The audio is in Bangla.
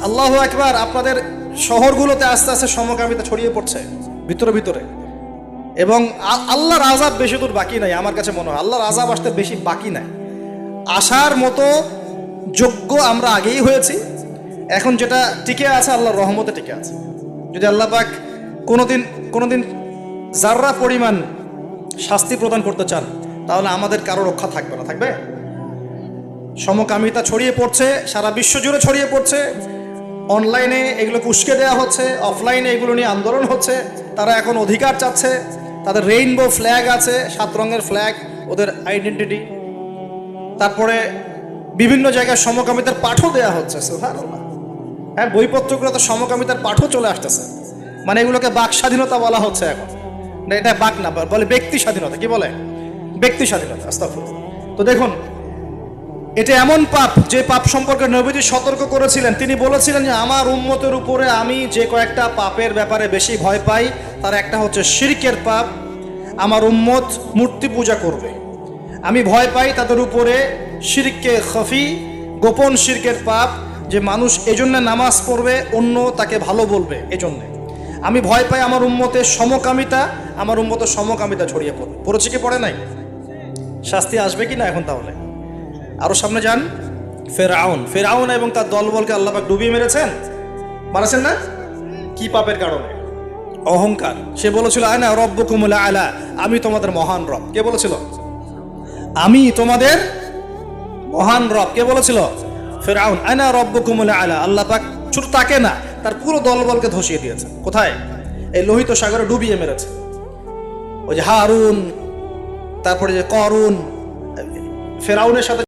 আল্লাহু আকবার। আপনাদের শহরগুলোতে আস্তে আস্তে সমকামিতা ছড়িয়ে পড়ছে ভিতরে ভিতরে, এবং আল্লাহর আযাব বেশি দূর বাকি নাই। আমার কাছে মনে হয় আল্লাহর আযাব আসতে বেশি বাকি নাই। আসার মতো যোগ্য আমরা আগেই হয়েছি। এখন যেটা টিকে আছে আল্লাহর রহমতে টিকে আছে। যদি আল্লাহ পাক কোনোদিন যাররা পরিমাণ শাস্তি প্রদান করতে চান, তাহলে আমাদের কারো রক্ষা থাকবে না। থাকবে? সমকামিতা ছড়িয়ে পড়ছে, সারা বিশ্ব জুড়ে ছড়িয়ে পড়ছে। অনলাইনে এগুলোকে উস্কে দেওয়া হচ্ছে, অফলাইনে এগুলো নিয়ে আন্দোলন হচ্ছে। তারা এখন অধিকার চাচ্ছে। তাদের রেইনবো ফ্ল্যাগ আছে, 7 রঙের ফ্ল্যাগ, ওদের আইডেন্টিটি। তারপরে বিভিন্ন জায়গায় সমকামিতার পাঠও দেওয়া হচ্ছে। সুবহানাল্লাহ। হ্যাঁ, বইপত্রগুলো তো সমকামিতার পাঠও চলে আসতেছে। মানে এগুলোকে বাক স্বাধীনতা বলা হচ্ছে এখন। না, এটা বাক না, বলে ব্যক্তি স্বাধীনতা। কি বলে? ব্যক্তি স্বাধীনতা। আস্তাগফিরুল্লাহ। তো দেখুন, এটা এমন পাপ যে পাপ সম্পর্কে নবীজি সতর্ক করেছিলেন। তিনি বলেছিলেন যে আমার উম্মতের উপরে আমি যে কয়েকটা পাপের ব্যাপারে বেশি ভয় পাই, তার একটা হচ্ছে শিরকের পাপ। আমার উম্মত মূর্তি পূজা করবে। আমি ভয় পাই তাদের উপরে শিরকে খফি, গোপন শিরকের পাপ, যে মানুষ এজন্য নামাজ পড়বে, অন্য তাকে ভালো বলবে। এজন্য আমি ভয় পাই আমার উম্মতের সমকামিতা। আমার উম্মতের সমকামিতা ছড়িয়ে পড়বে। পড়েছে কি পড়ে নাই? শাস্তি আসবে কি না এখন? তাহলে আরো সামনে যান। ফেরাউন এবং তার দলবলকে আল্লাহ পাক ডুবিয়ে মেরেছেন। মারাছেন না? কি পাপের কারণে? অহংকার। সে বলেছিল আনা রব্বুকুমুল আলা, আমি তোমাদের মহান রব। কে বলেছিল? আমি তোমাদের মহান রব। কে বলেছিল? ফেরাউন। আনা রব্বুকুমুল আলা। আল্লাহ পাক শুধু তাকে না, তার পুরো দলবলকে ধসিয়ে দিয়েছে। কোথায়? এই লোহিত সাগরে ডুবিয়ে মেরেছে। ওই যে হারুন, তারপরে যে করুন, ফেরাউনের সাথে